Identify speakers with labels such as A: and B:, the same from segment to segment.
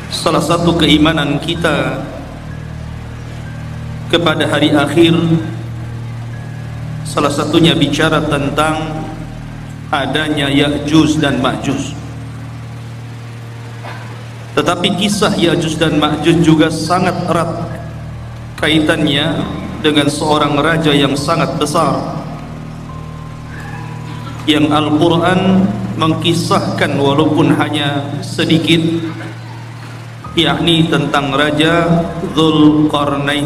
A: Salah satu keimanan kita kepada hari akhir, salah satunya bicara tentang adanya Ya'juj dan Ma'juj. Tetapi kisah Ya'juj dan Ma'juj juga sangat erat kaitannya dengan seorang raja yang sangat besar, yang Al-Quran mengkisahkan walaupun hanya sedikit, yakni tentang Raja Dzulqarnain.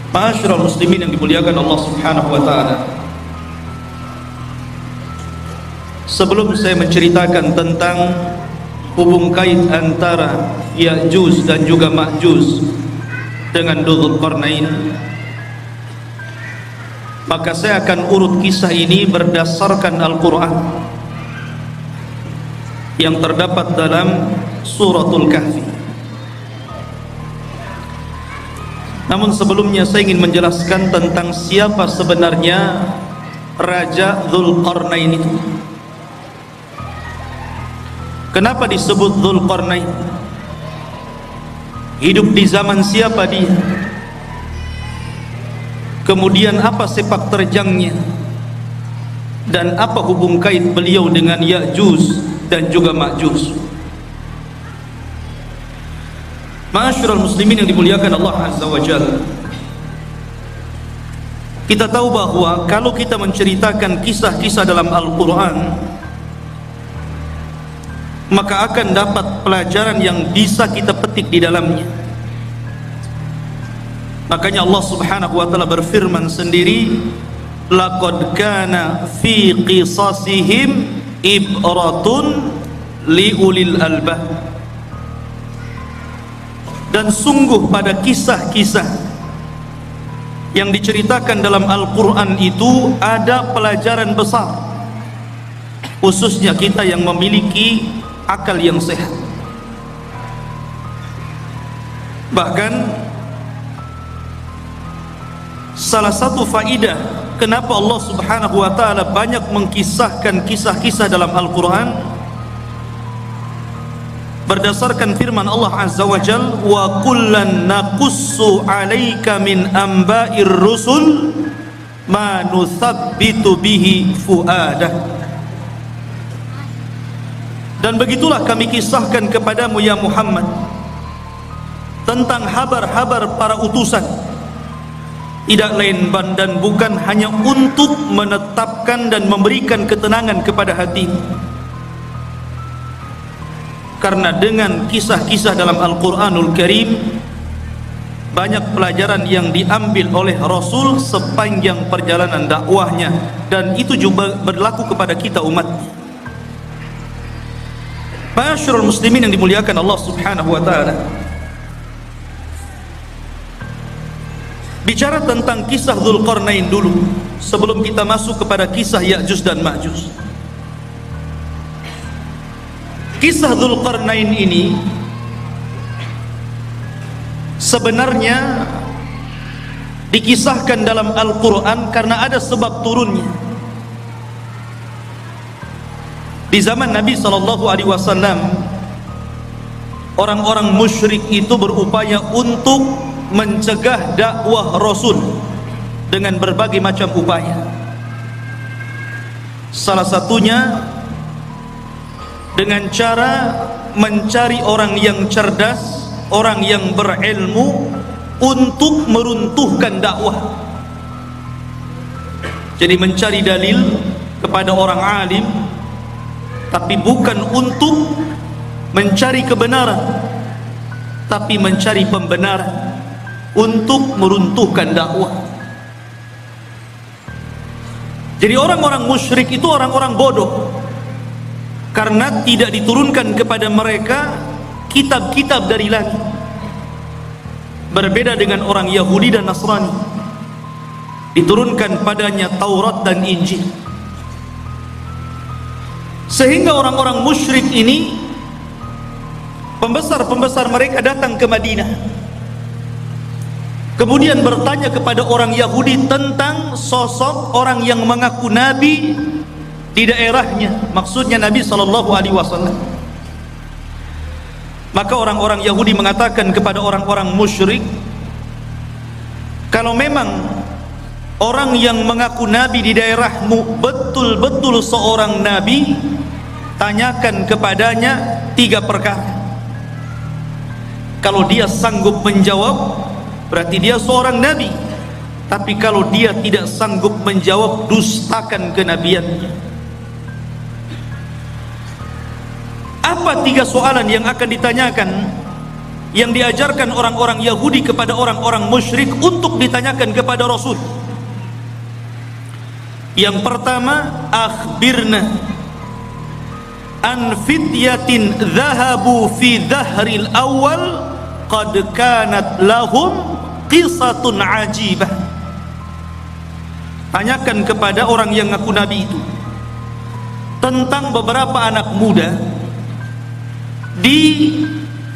A: Ma'asyiral muslimin yang dimuliakan Allah Subhanahu wa taala, sebelum saya menceritakan tentang hubung kait antara Ya'juj dan juga Ma'juj dengan Dzulqarnain, maka saya akan urut kisah ini berdasarkan Al-Quran yang terdapat dalam Suratul Kahfi. Namun sebelumnya saya ingin menjelaskan tentang siapa sebenarnya Raja Dzulqarnain itu. Kenapa disebut Dzulqarnain? Hidup di zaman siapa dia? Kemudian apa sepak terjangnya? Dan apa hubung kait beliau dengan Ya'juj dan juga Ma'juj? Ma'asyiral muslimin yang dimuliakan Allah Azza wa Jalla, kita tahu bahwa kalau kita menceritakan kisah-kisah dalam Al-Quran, maka akan dapat pelajaran yang bisa kita petik di dalamnya. Makanya Allah Subhanahu wa taala berfirman sendiri, laqad kana fi qisasihim ibratun liulil albab. Dan sungguh pada kisah-kisah yang diceritakan dalam Al-Quran itu ada pelajaran besar, khususnya kita yang memiliki akal yang sehat. Bahkan salah satu faidah kenapa Allah Subhanahu wa taala banyak mengkisahkan kisah-kisah dalam Al-Quran, berdasarkan firman Allah Azza wa Jalla, wa kullan naqussu 'alaika min amba'ir rusul ma nuthabbitu bihi fuadah. Dan begitulah kami kisahkan kepadamu ya Muhammad tentang habar-habar para utusan, tidak lain dan bukan hanya untuk menetapkan dan memberikan ketenangan kepada hatimu. Karena dengan kisah-kisah dalam Al-Quranul Karim banyak pelajaran yang diambil oleh Rasul sepanjang perjalanan dakwahnya, dan itu juga berlaku kepada kita umatnya. Ma'asyiral muslimin yang dimuliakan Allah Subhanahu wa taala, bicara tentang kisah Dzulqarnain dulu sebelum kita masuk kepada kisah Ya'juj dan Ma'juj. Kisah Dzulqarnain ini sebenarnya dikisahkan dalam Al-Quran karena ada sebab turunnya. Di zaman Nabi SAW, orang-orang musyrik itu berupaya untuk mencegah dakwah Rasul dengan berbagai macam upaya. Salah satunya dengan cara mencari orang yang cerdas, orang yang berilmu untuk meruntuhkan dakwah. Jadi mencari dalil kepada orang alim, tapi bukan untuk mencari kebenaran, tapi mencari pembenaran untuk meruntuhkan dakwah. Jadi orang-orang musyrik itu orang-orang bodoh, karena tidak diturunkan kepada mereka kitab-kitab dari langit. Berbeda dengan orang Yahudi dan Nasrani, diturunkan padanya Taurat dan Injil. Sehingga orang-orang musyrik ini, pembesar-pembesar mereka datang ke Madinah, kemudian bertanya kepada orang Yahudi tentang sosok orang yang mengaku nabi di daerahnya, maksudnya Nabi SAW. Maka orang-orang Yahudi mengatakan kepada orang-orang musyrik, kalau memang orang yang mengaku nabi di daerahmu betul-betul seorang nabi, tanyakan kepadanya 3 perkara. Kalau dia sanggup menjawab, berarti dia seorang nabi. Tapi kalau dia tidak sanggup menjawab, dustakan kenabiannya. Apa 3 soalan yang akan ditanyakan, yang diajarkan orang-orang Yahudi kepada orang-orang musyrik untuk ditanyakan kepada Rasul? Yang pertama, akhbirna an fityatin dhahabu fi dhahril awal qad kanat lahum qisatun ajibah. Tanyakan kepada orang yang ngaku nabi itu tentang beberapa anak muda di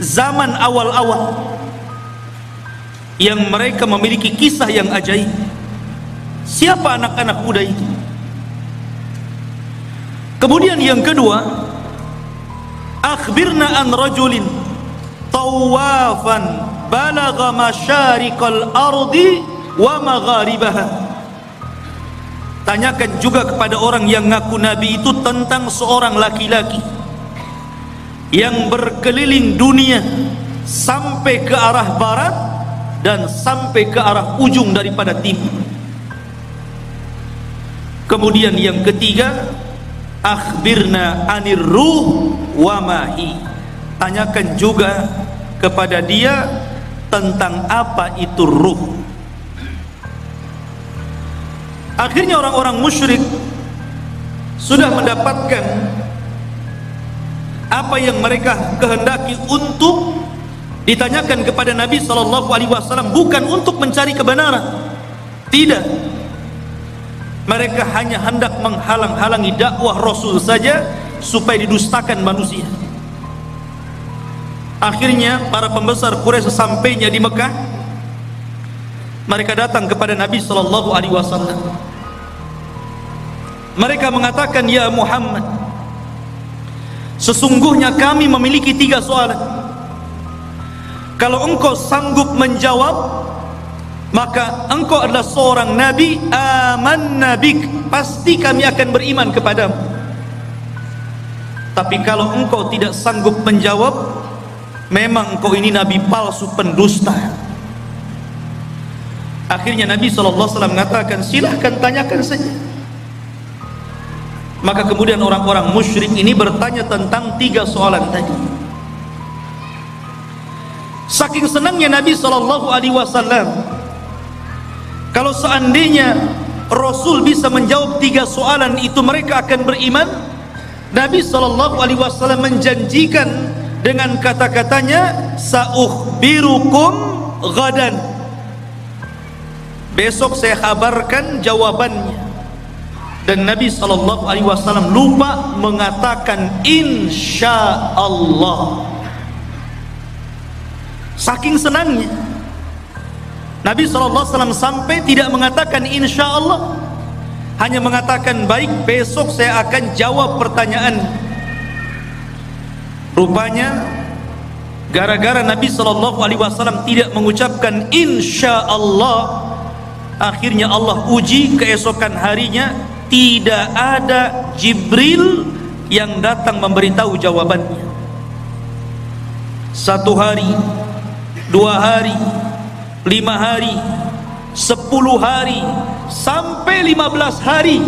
A: zaman awal-awal yang mereka memiliki kisah yang ajaib. Siapa anak-anak muda itu? Kemudian yang kedua, akhbirna an rajulin tawafan balagha masyariqal ardi wa magharibaha. Tanyakan juga kepada orang yang ngaku nabi itu tentang seorang laki-laki yang berkeliling dunia sampai ke arah barat dan sampai ke arah ujung daripada timur. Kemudian yang ketiga, akhbirna anir ruh wa mahi. Tanyakan juga kepada dia tentang apa itu ruh. Akhirnya orang-orang musyrik sudah mendapatkan apa yang mereka kehendaki untuk ditanyakan kepada Nabi SAW, bukan untuk mencari kebenaran. Tidak, mereka hanya hendak menghalang-halangi dakwah Rasul saja supaya didustakan manusia. Akhirnya para pembesar Quraisy sesampainya di Mekah, mereka datang kepada Nabi SAW. Mereka mengatakan, ya Muhammad, sesungguhnya kami memiliki 3 soalan. Kalau engkau sanggup menjawab, maka engkau adalah seorang nabi, amanna bik, pasti kami akan beriman kepadamu. Tapi kalau engkau tidak sanggup menjawab, memang engkau ini nabi palsu, pendusta. Akhirnya Nabi SAW mengatakan, silahkan tanyakan saja. Maka kemudian orang-orang musyrik ini bertanya tentang 3 soalan tadi. Saking senangnya Nabi SAW, kalau seandainya Rasul bisa menjawab 3 soalan itu, mereka akan beriman. Nabi SAW menjanjikan dengan kata-katanya, sa'ukhbirukum ghadan, besok saya kabarkan jawabannya. Dan Nabi SAW lupa mengatakan insya Allah. Saking senangnya Nabi SAW sampai tidak mengatakan insya Allah, hanya mengatakan baik, besok saya akan jawab pertanyaan. Rupanya gara-gara Nabi SAW tidak mengucapkan insya Allah, akhirnya Allah uji keesokan harinya. Tidak ada Jibril yang datang memberitahu jawabannya. 1 hari, 2 hari, 5 hari, 10 hari, sampai 15 hari.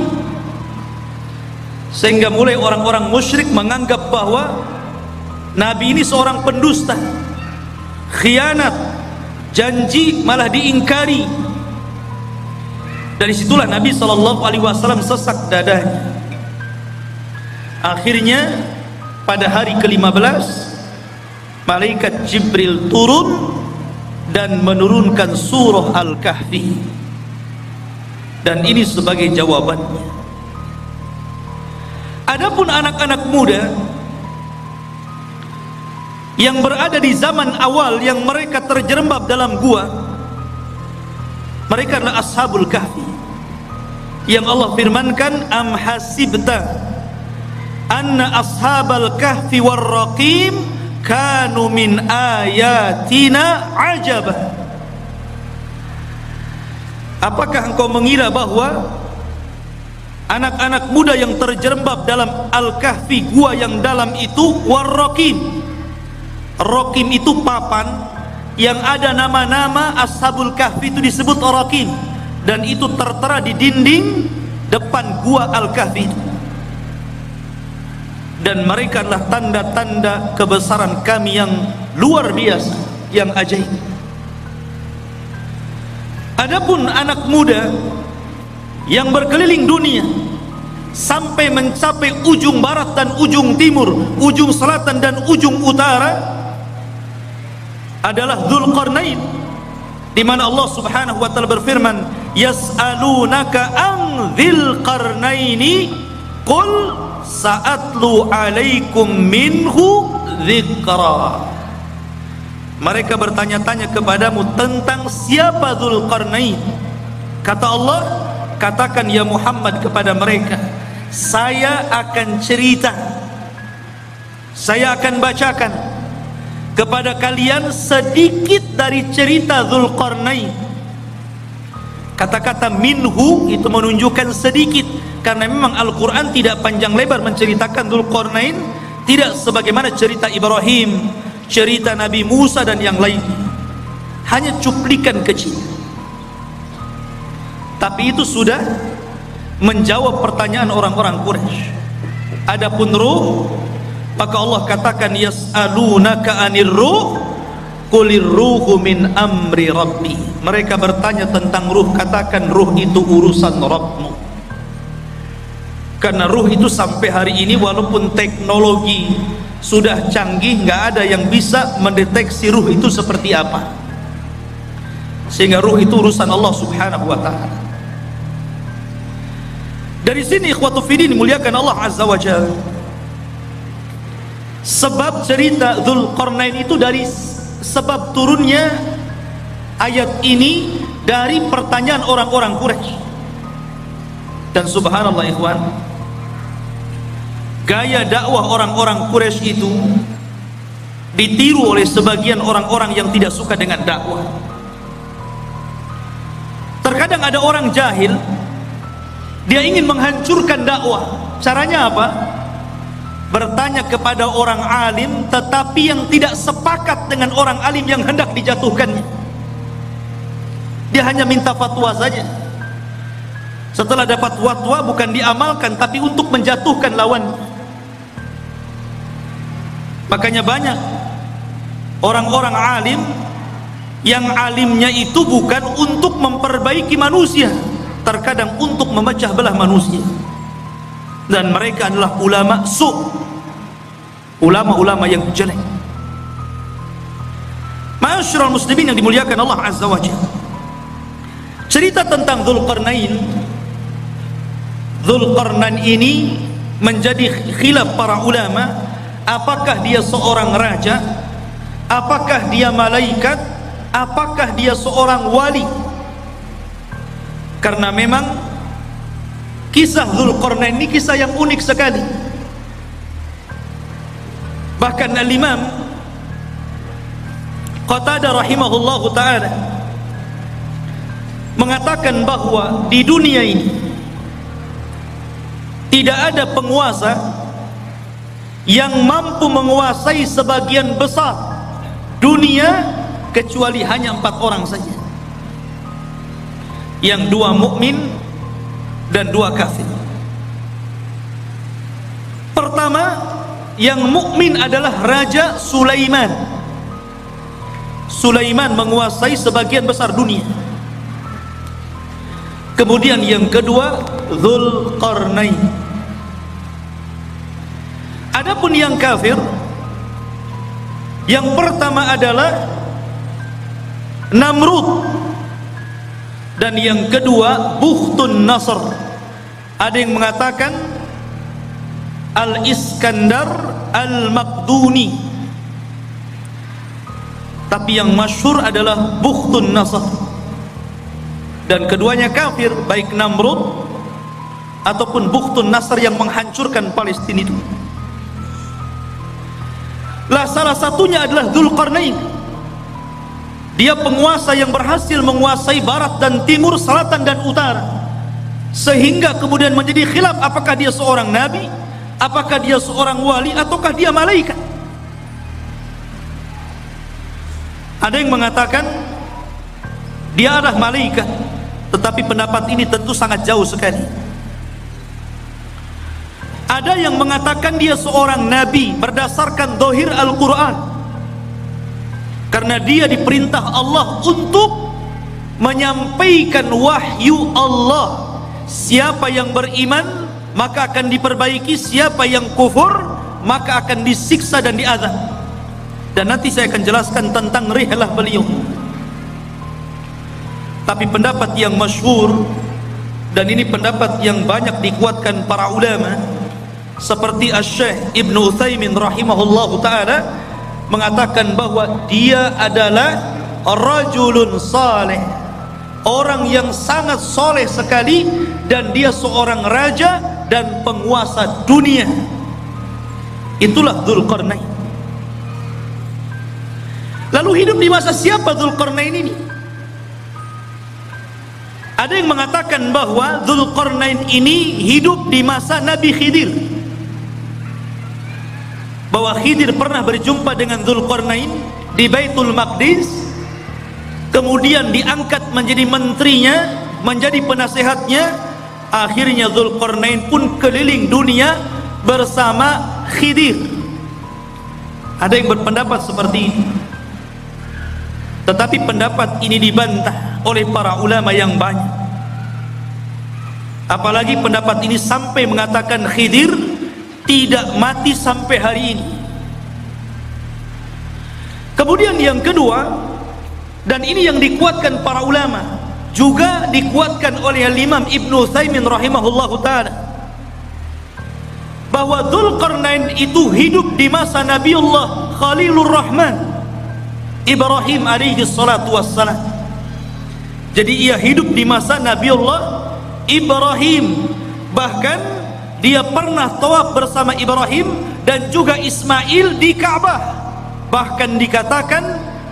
A: Sehingga mulai orang-orang musyrik menganggap bahwa Nabi ini seorang pendusta, khianat, janji malah diingkari. Dari situlah Nabi SAW sesak dadanya. Akhirnya pada hari ke-15 malaikat Jibril turun dan menurunkan surah Al-Kahfi, dan ini sebagai jawabannya. Adapun anak-anak muda yang berada di zaman awal yang mereka terjerembab dalam gua, mereka adalah Ashabul Kahfi, yang Allah firmankan, am hasibta anna ashabal kahfi war raqim kanu min ayatina ajaba. Apakah engkau mengira bahwa anak-anak muda yang terjerembab dalam Al-Kahfi, gua yang dalam itu, warrokim, rokim itu papan yang ada nama-nama Ashabul Kahfi, itu disebut rokim, dan itu tertera di dinding depan gua Al-Kahfi. Dan mereka adalah tanda-tanda kebesaran kami yang luar biasa, yang ajaib. Adapun anak muda yang berkeliling dunia sampai mencapai ujung barat dan ujung timur, ujung selatan dan ujung utara, adalah Dzulqarnain, di mana Allah Subhanahu wa taala berfirman, yas'alunaka an dzil qarnaini qul sa'atlu alaikum minhu dzikra. Mereka bertanya-tanya kepadamu tentang siapa Dzulqarnain. Kata Allah, katakan ya Muhammad kepada mereka, saya akan cerita, saya akan bacakan kepada kalian sedikit dari cerita Dzulqarnain. Kata-kata minhu itu menunjukkan sedikit, karena memang Al-Quran tidak panjang lebar menceritakan Dzulqarnain, tidak sebagaimana cerita Ibrahim, cerita Nabi Musa dan yang lainnya, hanya cuplikan kecil. Tapi itu sudah menjawab pertanyaan orang-orang Quraisy. Adapun ruh, maka Allah katakan yas'alunaka anir ruh qulir ruhu min amri rabbi. Mereka bertanya tentang ruh, katakan ruh itu urusan Rabbmu. Karena ruh itu sampai hari ini walaupun teknologi sudah canggih, nggak ada yang bisa mendeteksi ruh itu seperti apa. Sehingga ruh itu urusan Allah Subhanahu wa taala. Dari sini ikhwatu fiddin dimuliakan Allah Azza wa Jalla, sebab cerita Dzulqarnain itu dari sebab turunnya ayat ini dari pertanyaan orang-orang Quraisy. Dan subhanallah ikhwan, gaya dakwah orang-orang Quraisy itu ditiru oleh sebagian orang-orang yang tidak suka dengan dakwah. Terkadang ada orang jahil, dia ingin menghancurkan dakwah. Caranya apa? Bertanya kepada orang alim, tetapi yang tidak sepakat dengan orang alim yang hendak dijatuhkannya. Dia hanya minta fatwa saja. Setelah dapat fatwa bukan diamalkan, tapi untuk menjatuhkan lawan. Makanya banyak orang-orang alim yang alimnya itu bukan untuk memperbaiki manusia, terkadang untuk memecah belah manusia. Dan mereka adalah ulama ulama-ulama yang jelek. Ma'asyiral muslimin yang dimuliakan Allah Azza wa Jalla, cerita tentang Dzulqarnain ini menjadi khilaf para ulama. Apakah dia seorang raja? Apakah dia malaikat? Apakah dia seorang wali? Karena memang kisah Dzulqarnain ini kisah yang unik sekali. Bahkan Al-Imam Qatadah rahimahullahu ta'ala mengatakan bahwa di dunia ini tidak ada penguasa yang mampu menguasai sebagian besar dunia kecuali hanya 4 orang saja, yang 2 mukmin dan 2 kafir. Pertama, yang mukmin adalah Raja Sulaiman. Sulaiman menguasai sebagian besar dunia. Kemudian yang kedua, Dzulqarnain. Adapun yang kafir, yang pertama adalah Namrud, dan yang kedua Bukhtun Nasr. Ada yang mengatakan Al-Iskandar Al-Maqduni, tapi yang masyhur adalah Bukhtun Nasr. Dan keduanya kafir, baik Namrud ataupun Bukhtun Nasr yang menghancurkan Palestina itu. Lah salah satunya adalah Dzulqarnain. Dia penguasa yang berhasil menguasai barat dan timur, selatan dan utara, sehingga kemudian menjadi khilaf apakah dia seorang nabi, apakah dia seorang wali, ataukah dia malaikat. Ada yang mengatakan dia adalah malaikat, tetapi pendapat ini tentu sangat jauh sekali. Ada yang mengatakan dia seorang nabi berdasarkan zahir Al-Quran, karena dia diperintah Allah untuk menyampaikan wahyu Allah. Siapa yang beriman maka akan diperbaiki, siapa yang kufur maka akan disiksa dan diazab. Dan nanti saya akan jelaskan tentang rihlah beliau. Tapi pendapat yang masyhur, dan ini pendapat yang banyak dikuatkan para ulama, seperti Asy-Syaikh Ibnu Utsaimin rahimahullahu taala, mengatakan bahwa dia adalah rajulun saleh, orang yang sangat soleh sekali, dan dia seorang raja dan penguasa dunia. Itulah Dzulqarnain. Lalu hidup di masa siapa Dzulqarnain ini? Ada yang mengatakan bahwa Dzulqarnain ini hidup di masa Nabi Khidir, bahwa Khidir pernah berjumpa dengan Dzulqarnain di Baitul Maqdis, kemudian diangkat menjadi menterinya, menjadi penasehatnya. Akhirnya Dzulqarnain pun keliling dunia bersama Khidir. Ada yang berpendapat seperti ini, tetapi pendapat ini dibantah oleh para ulama yang banyak. Apalagi pendapat ini sampai mengatakan Khidir tidak mati sampai hari ini. Kemudian yang kedua, dan ini yang dikuatkan para ulama, juga dikuatkan oleh Imam Ibnu Utsaimin rahimahullahu taala, bahwa Dzulqarnain itu hidup di masa Nabiullah Khalilur Rahman Ibrahim alaihi salatu wassalam. Jadi ia hidup di masa Nabiullah Ibrahim, bahkan dia pernah tawaf bersama Ibrahim dan juga Ismail di Ka'bah. Bahkan dikatakan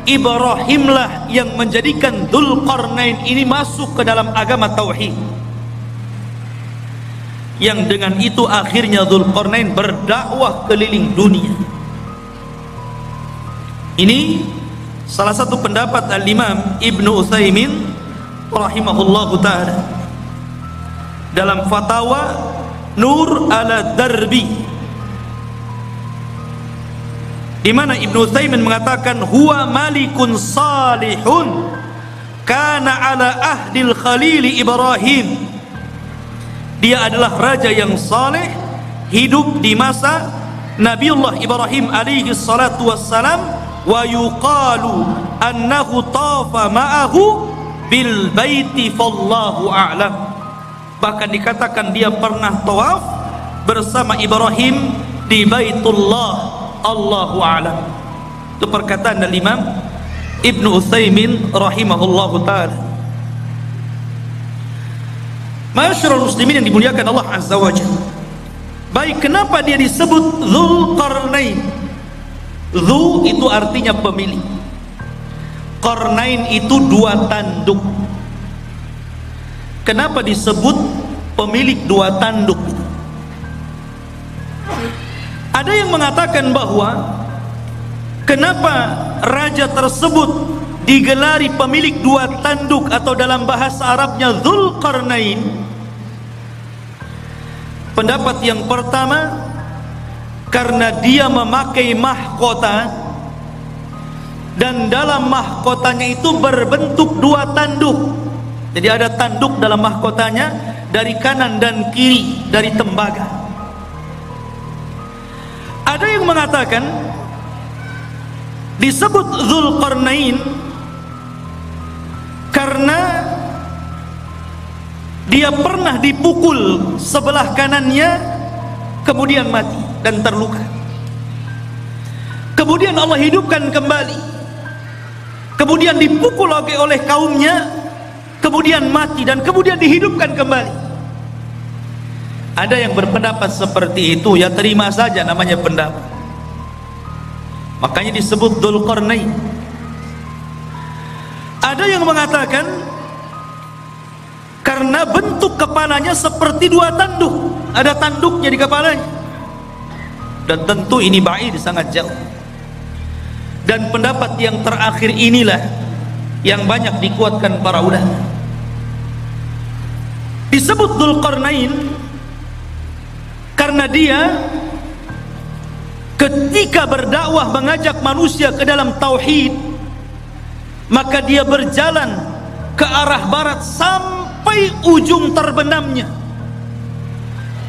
A: Ibrahimlah yang menjadikan Dzulqarnain ini masuk ke dalam agama tauhid, yang dengan itu akhirnya Dzulqarnain berdakwah keliling dunia. Ini salah satu pendapat Al-Imam Ibnu Utsaimin rahimahullahu ta'ala dalam fatwa Nur ala Darbi, di mana Ibnu Utsaimin mengatakan huwa malikun salihun kana ala ahdil khalil Ibrahim. Dia adalah raja yang saleh, hidup di masa Nabiullah Ibrahim alaihi salatu wassalam, wa yuqalu annahu tafa ma'ahu bil baiti fallahu a'lam. Bahkan dikatakan dia pernah tawaf bersama Ibrahim di Baitullah, Allahu a'lam. Itu perkataan dari Imam Ibnu Utsaimin rahimahullahu taala. Masyarul muslimin yang dimuliakan Allah azza wajalla. Baik, kenapa dia disebut Dzulqarnain? Dzu itu artinya pemilik, Qarnain itu dua tanduk. Kenapa disebut pemilik dua tanduk? Ada yang mengatakan bahwa kenapa raja tersebut digelari pemilik dua tanduk, atau dalam bahasa Arabnya Dzulqarnain. Pendapat yang pertama, karena dia memakai mahkota, dan dalam mahkotanya itu berbentuk dua tanduk. Jadi ada tanduk dalam mahkotanya dari kanan dan kiri, dari tembaga. Ada yang mengatakan disebut Dzulqarnain karena dia pernah dipukul sebelah kanannya, kemudian mati dan terluka. Kemudian Allah hidupkan kembali, kemudian dipukul lagi oleh kaumnya, kemudian mati dan kemudian dihidupkan kembali. Ada yang berpendapat seperti itu, ya terima saja, namanya pendapat. makanya disebut Dzulqarnain. Ada yang mengatakan karena bentuk kepalanya seperti dua tanduk, ada tanduknya di kepalanya, dan tentu ini ba'id, sangat jauh. Dan pendapat yang terakhir inilah yang banyak dikuatkan para ulama. Disebut Dzulqarnain karena dia ketika berdakwah mengajak manusia ke dalam tauhid, maka dia berjalan ke arah barat sampai ujung terbenamnya,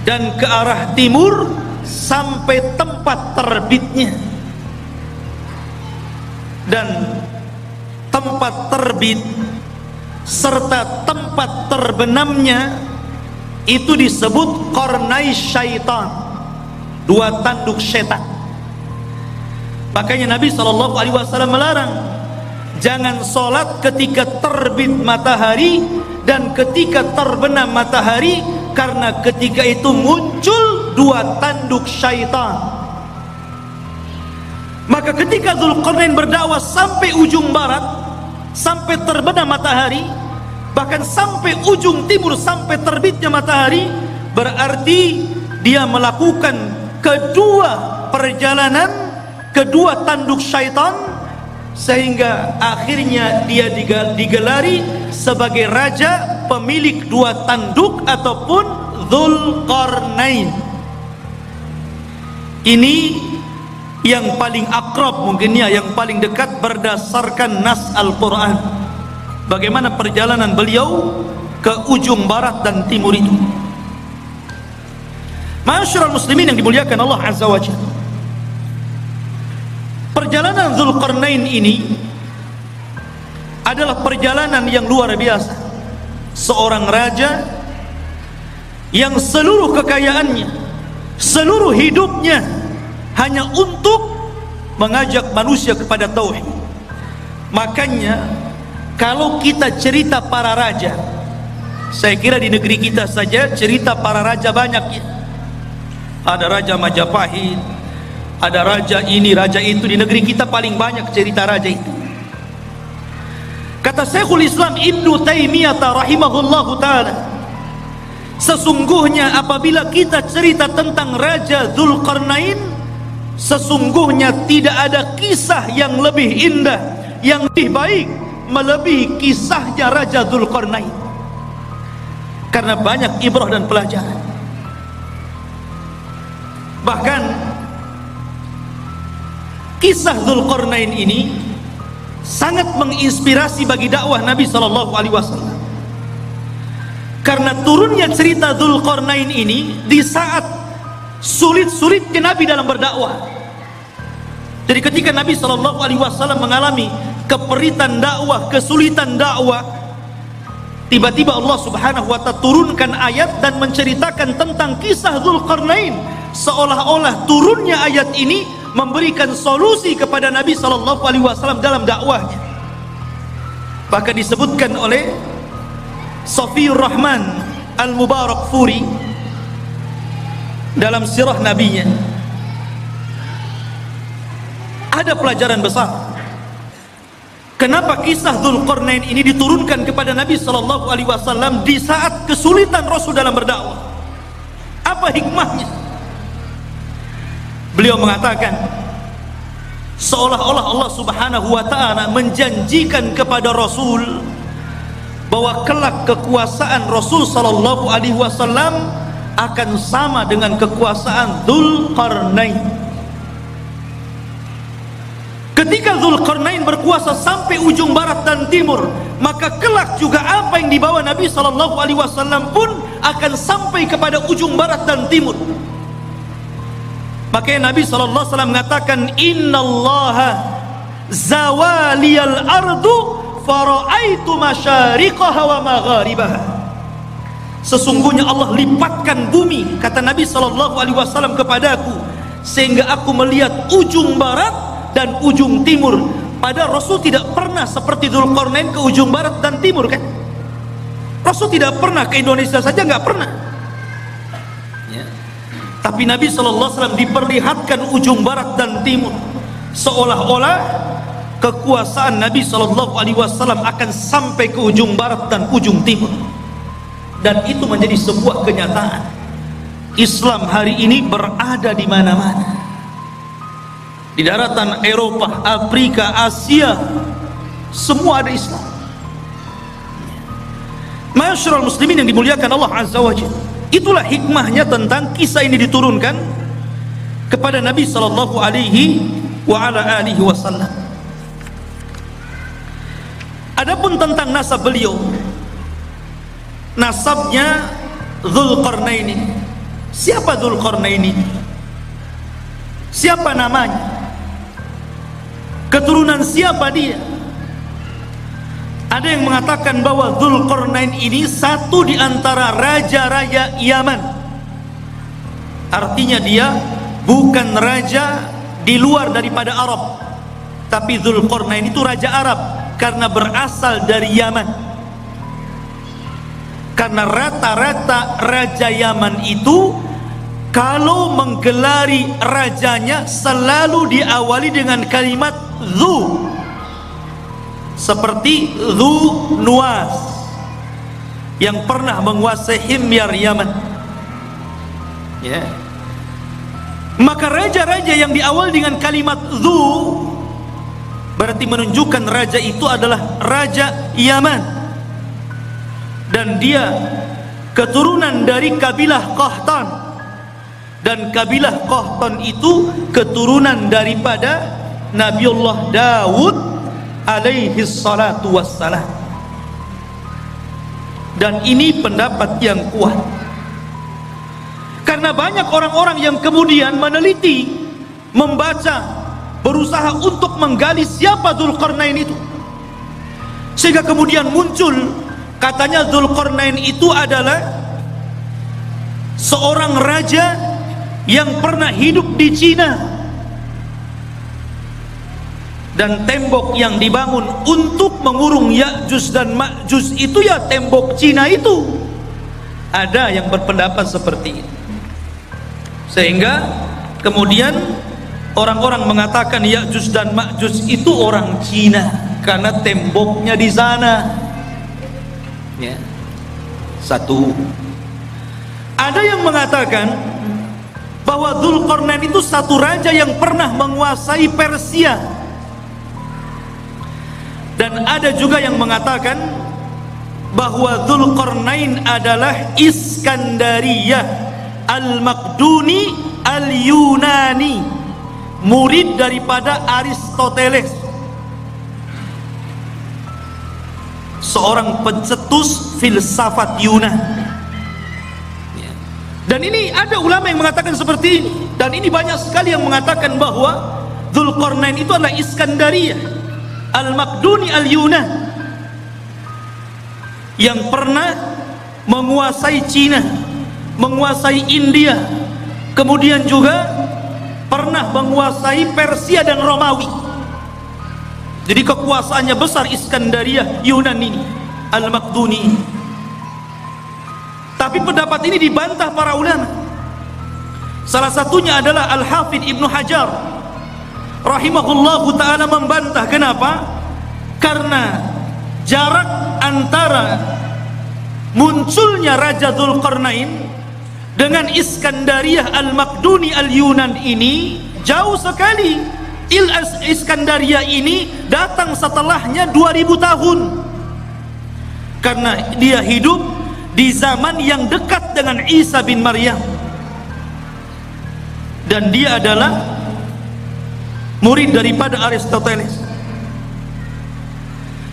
A: dan ke arah timur sampai tempat terbitnya. Dan tempat terbit serta tempat terbenamnya itu disebut qarnai syaitan, dua tanduk setan. Makanya Nabi SAW melarang jangan sholat ketika terbit matahari dan ketika terbenam matahari, karena ketika itu muncul dua tanduk syaitan. Maka ketika Dzulqarnain berdakwah sampai ujung barat, sampai terbenam matahari, bahkan sampai ujung timur, sampai terbitnya matahari, berarti dia melakukan kedua perjalanan, kedua tanduk syaitan, sehingga akhirnya dia digelari sebagai raja pemilik dua tanduk ataupun Dzulqarnain. Ini yang paling akrab mungkinnya, yang paling dekat berdasarkan nas Al-Quran, bagaimana perjalanan beliau ke ujung barat dan timur itu. Ma'asyiral muslimin yang dimuliakan Allah Azza wa Jalla, perjalanan Dzulqarnain ini adalah perjalanan yang luar biasa. Seorang raja yang seluruh kekayaannya, seluruh hidupnya hanya untuk mengajak manusia kepada tauhid. Makanya kalau kita cerita para raja, saya kira di negeri kita saja cerita para raja banyak ya. Ada Raja Majapahit, ada raja ini, raja itu. Di negeri kita paling banyak cerita raja itu. Kata Syekhul Islam Ibnu Taimiyah rahimahullahu ta'ala, sesungguhnya apabila kita cerita tentang Raja Dzulqarnain, sesungguhnya tidak ada kisah yang lebih indah, yang lebih baik melebihi kisahnya Raja Dzulqarnain, karena banyak ibrah dan pelajaran. Bahkan kisah Dzulqarnain ini sangat menginspirasi bagi dakwah Nabi SAW, karena turunnya cerita Dzulqarnain ini di saat sulit-sulitnya Nabi dalam berdakwah. Jadi ketika Nabi SAW mengalami keperitan dakwah, kesulitan dakwah, tiba-tiba Allah Subhanahu wa ta'ala turunkan ayat dan menceritakan tentang kisah Dzulqarnain, seolah-olah turunnya ayat ini memberikan solusi kepada Nabi SAW dalam dakwahnya. Bahkan disebutkan oleh Safiyur Rahman Al-Mubarakfuri dalam sirah nabinya, ada pelajaran besar. Kenapa kisah Dzulqarnain ini diturunkan kepada Nabi SAW di saat kesulitan Rasul dalam berdakwah? Apa hikmahnya? Beliau mengatakan seolah-olah Allah Subhanahu wa ta'ala menjanjikan kepada Rasul bahwa kelak kekuasaan Rasul sallallahu alaihi wasallam akan sama dengan kekuasaan Dzulqarnain. Ketika Dzulqarnain berkuasa sampai ujung barat dan timur, maka kelak juga apa yang dibawa Nabi sallallahu alaihi wasallam pun akan sampai kepada ujung barat dan timur. Makanya Nabi SAW mengatakan, innallaha zawaliyal ardu fara'aitu masyariqaha wa magharibaha. Sesungguhnya Allah lipatkan bumi, kata Nabi SAW kepadaku, sehingga aku melihat ujung barat dan ujung timur. Padahal Rasul tidak pernah seperti Dzulqarnain ke ujung barat dan timur kan. Rasul tidak pernah ke Indonesia saja, nggak pernah. Tapi Nabi SAW diperlihatkan ujung barat dan timur, seolah-olah kekuasaan Nabi SAW akan sampai ke ujung barat dan ujung timur, dan itu menjadi sebuah kenyataan. Islam hari ini berada di mana-mana, di daratan Eropa, Afrika, Asia, semua ada Islam. Ma'asyiral muslimin yang dimuliakan Allah Azza wa Jalla, itulah hikmahnya tentang kisah ini diturunkan kepada Nabi sallallahu alaihi wa ala alihi wasallam. Adapun tentang nasab beliau, nasabnya Dzulqarnain. Siapa Dzulqarnain ini? Siapa namanya? Keturunan siapa dia? Ada yang mengatakan bahwa Dzulqarnain ini satu di antara raja-raja Yaman. Artinya dia bukan raja di luar daripada Arab, tapi Dzulqarnain itu raja Arab karena berasal dari Yaman. Karena rata-rata raja Yaman itu kalau menggelari rajanya selalu diawali dengan kalimat Dzu, seperti Dzu Nuwas yang pernah menguasai Himyar Yaman, ya. Maka raja-raja yang diawali dengan kalimat Dzu berarti menunjukkan raja itu adalah raja Yaman, dan dia keturunan dari kabilah Qahtan, dan kabilah Qahtan itu keturunan daripada Nabiullah Daud alaihi salatu wassalam. Dan ini pendapat yang kuat, karena banyak orang-orang yang kemudian meneliti, membaca, berusaha untuk menggali siapa Dzulqarnain itu, sehingga kemudian muncul katanya Dzulqarnain itu adalah seorang raja yang pernah hidup di Cina, dan tembok yang dibangun untuk mengurung Ya'juj dan Ma'juj itu ya tembok Cina itu. Ada yang berpendapat seperti itu, sehingga kemudian orang-orang mengatakan Ya'juj dan Ma'juj itu orang Cina karena temboknya di sana, ya. Satu. Ada yang mengatakan bahwa Dzulqarnain itu satu raja yang pernah menguasai Persia. Dan ada juga yang mengatakan bahwa Dzulqarnain adalah Iskandariyah Al-Maqduni Al-Yunani, murid daripada Aristoteles, seorang pencetus filsafat Yunani. Dan ini ada ulama yang mengatakan seperti ini, dan ini banyak sekali yang mengatakan bahwa Dzulqarnain itu adalah Iskandariyah Al-Maqduni Al-Yunan yang pernah menguasai Cina, menguasai India, kemudian juga pernah menguasai Persia dan Romawi. Jadi kekuasaannya besar Iskandariyah Yunan ini, Al-Maqduni ini. Tapi pendapat ini dibantah para ulama. Salah satunya adalah Al-Hafidh Ibnu Hajar rahimahullahu ta'ala membantah. Kenapa? Karena jarak antara munculnya Raja Dzulqarnain dengan Iskandariyah Al-Maqduni Al-Yunan ini jauh sekali. Iskandariyah ini datang setelahnya 2000 tahun, karena dia hidup di zaman yang dekat dengan Isa bin Maryam, dan dia adalah murid daripada Aristoteles.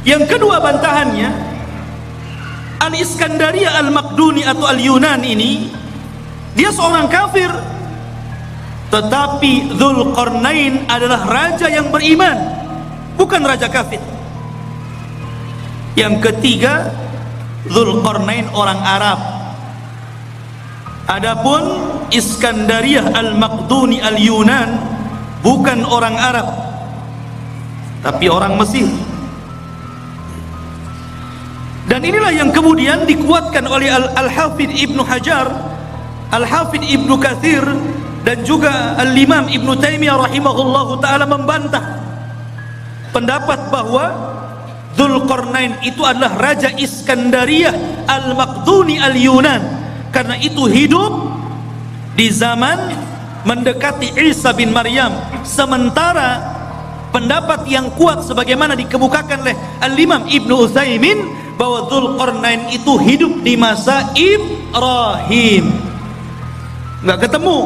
A: Yang kedua bantahannya, Al-Iskandariyah Al-Maqduni atau Al-Yunan ini dia seorang kafir, tetapi Dzulqarnain adalah raja yang beriman, bukan raja kafir. Yang ketiga, Dzulqarnain orang Arab. Adapun Iskandariyah Al-Maqduni Al-Yunan bukan orang Arab, tapi orang Mesir. Dan inilah yang kemudian dikuatkan oleh Al-Hafidh Ibnu Hajar, Al-Hafidh Ibnu Katsir, dan juga Al-Imam Ibn Taimiyah rahimahullahu ta'ala membantah pendapat bahwa Dzulqarnain itu adalah Raja Iskandariyah Al-Maqduni Al-Yunan, karena itu hidup di zaman mendekati Isa bin Maryam. Sementara pendapat yang kuat sebagaimana dikemukakan oleh Al-Imam Ibnu Utsaimin bahwa Dzulqarnain itu hidup di masa Ibrahim. Nggak ketemu.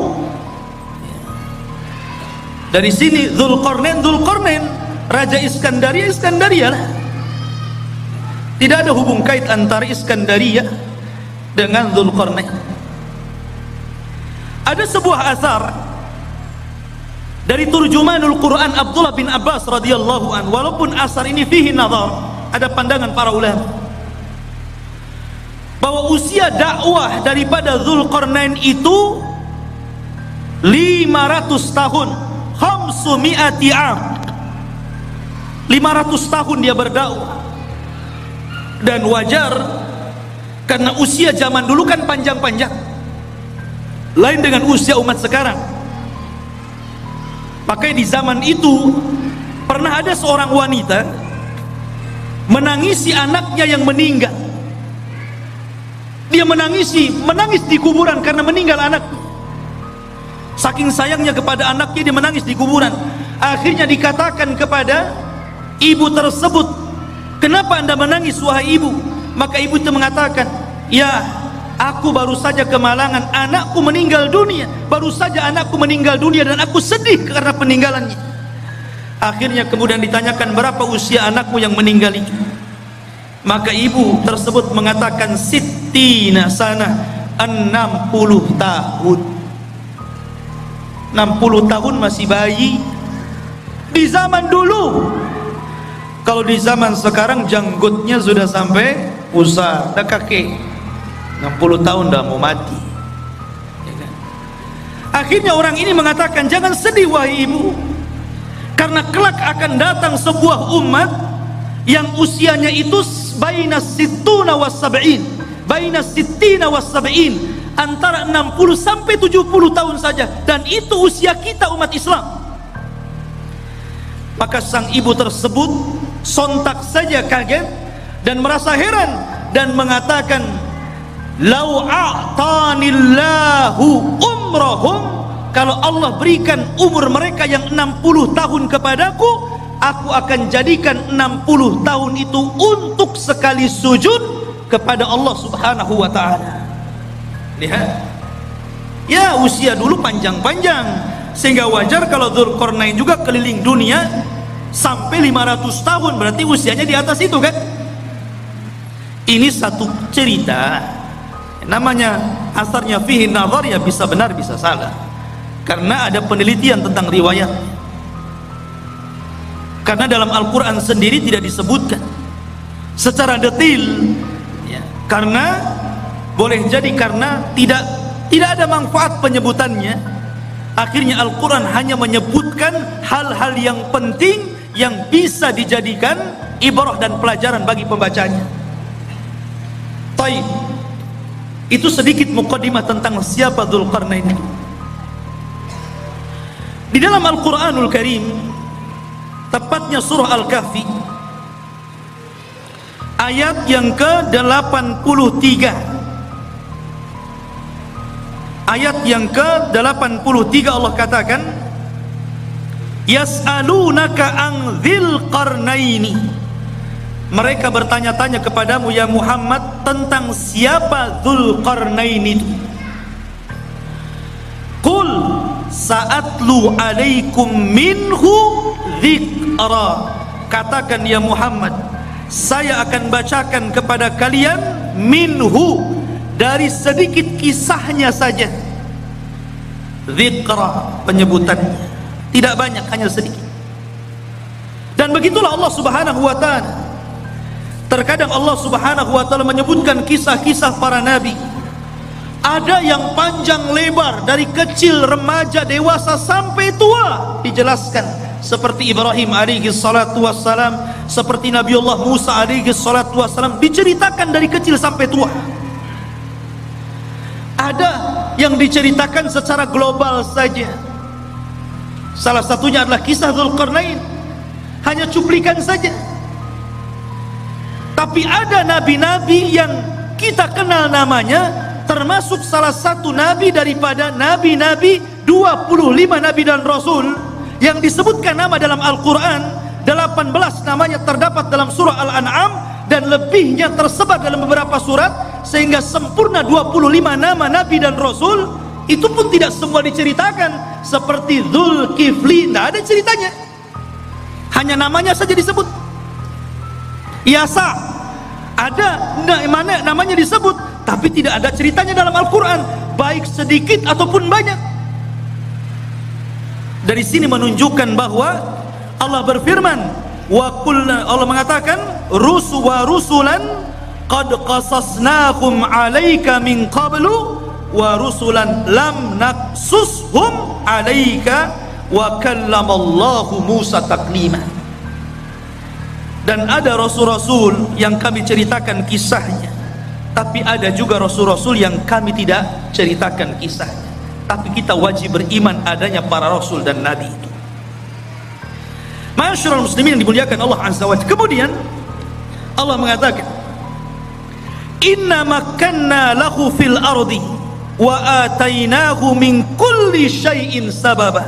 A: Dari sini Dzulqarnain Raja Iskandaria lah. Tidak ada hubung kait antara Iskandaria dengan Dzulqarnain. Ada sebuah asar dari turjumanul Quran Abdullah bin Abbas radhiyallahu an, walaupun asar ini fihi nazar, ada pandangan para ulama bahwa usia dakwah daripada Dzulqarnain itu 500 tahun, 500 am. 500 tahun dia berdakwah. Dan wajar karena usia zaman dulu kan panjang-panjang, lain dengan usia umat sekarang. Makanya di zaman itu pernah ada seorang wanita menangisi anaknya yang meninggal. Dia menangis di kuburan karena meninggal anak. Saking sayangnya kepada anaknya, dia menangis di kuburan. Akhirnya dikatakan kepada ibu tersebut, "Kenapa Anda menangis wahai ibu?" Maka ibu itu mengatakan, "Ya, aku baru saja kemalangan, anakku meninggal dunia. Baru saja anakku meninggal dunia dan aku sedih karena peninggalannya." Akhirnya kemudian ditanyakan, "Berapa usia anakmu yang meninggal itu?" Maka ibu tersebut mengatakan, "Sittina sana, 60 tahun." 60 tahun masih bayi di zaman dulu. Kalau di zaman sekarang janggutnya sudah sampai pusar, dah kakek. 60 tahun dah mau mati. Akhirnya orang ini mengatakan, "Jangan sedih wahai ibu, karena kelak akan datang sebuah umat yang usianya itu baina sittuna was sab'in, baina sittina was sab'in, antara 60 sampai 70 tahun saja, dan itu usia kita umat Islam." Maka sang ibu tersebut sontak saja kaget dan merasa heran dan mengatakan, "Lau a'tanillahu umrahum," kalau Allah berikan umur mereka yang 60 tahun kepadaku, aku akan jadikan 60 tahun itu untuk sekali sujud kepada Allah Subhanahu wa ta'ala. Lihat, ya usia dulu panjang-panjang, sehingga wajar kalau Dzulqarnain juga keliling dunia sampai 500 tahun, berarti usianya di atas itu kan. Ini satu cerita, namanya asarnya fihi nazar, ya bisa benar bisa salah, karena ada penelitian tentang riwayat. Karena dalam Al-Quran sendiri tidak disebutkan secara detail ya, karena boleh jadi karena tidak ada manfaat penyebutannya. Akhirnya Al-Quran hanya menyebutkan hal-hal yang penting yang bisa dijadikan ibrah dan pelajaran bagi pembacanya. Taib, itu sedikit muqaddimah tentang siapa Dzulqarnain. Di dalam Al-Quranul Karim, tepatnya surah Al-Kahfi, ayat yang ke-83, ayat yang ke-83 Allah katakan, "Yas'alunaka an Dzulqarnaini." Mereka bertanya-tanya kepadamu ya Muhammad tentang siapa Dzulqarnain itu. Qul sa'atlu alaikum minhu dzikra. Katakan ya Muhammad, saya akan bacakan kepada kalian minhu, dari sedikit kisahnya saja. Dzikra, penyebutannya tidak banyak, hanya sedikit. Dan begitulah Allah Subhanahu wa ta'ala. Terkadang Allah Subhanahu wa ta'ala menyebutkan kisah-kisah para nabi. Ada yang panjang lebar, dari kecil, remaja, dewasa sampai tua dijelaskan. Seperti Ibrahim alaihi salatu wassalam, seperti Nabiullah Musa alaihi salatu wassalam, diceritakan dari kecil sampai tua. Ada yang diceritakan secara global saja. Salah satunya adalah kisah Dzulqarnain, hanya cuplikan saja. Tapi ada nabi-nabi yang kita kenal namanya, termasuk salah satu nabi daripada nabi-nabi 25 nabi dan rasul yang disebutkan nama dalam Al-Quran. 18 namanya terdapat dalam surah Al-An'am dan lebihnya tersebar dalam beberapa surat, sehingga sempurna 25 nama nabi dan rasul. Itu pun tidak semua diceritakan. Seperti Dzulkifli, tidak ada ceritanya, hanya namanya saja disebut. Yasa ada namanya disebut, tapi tidak ada ceritanya dalam Al-Quran, baik sedikit ataupun banyak. Dari sini menunjukkan bahwa Allah berfirman, Allah mengatakan rusulan qad qasasnahum 'alaika min qablu wa rusulan lam naqsushum 'alaika wa kallamallahu Musa taklima. Dan ada rasul-rasul yang kami ceritakan kisahnya, tapi ada juga rasul-rasul yang kami tidak ceritakan kisahnya, tapi kita wajib beriman adanya para rasul dan nabi itu. Ma'asyiral muslimin yang dimuliakan Allah Azza wa Jalla. Kemudian Allah mengatakan, inna makanna lahu fil ardi wa atainahu min kulli syai'in sababa.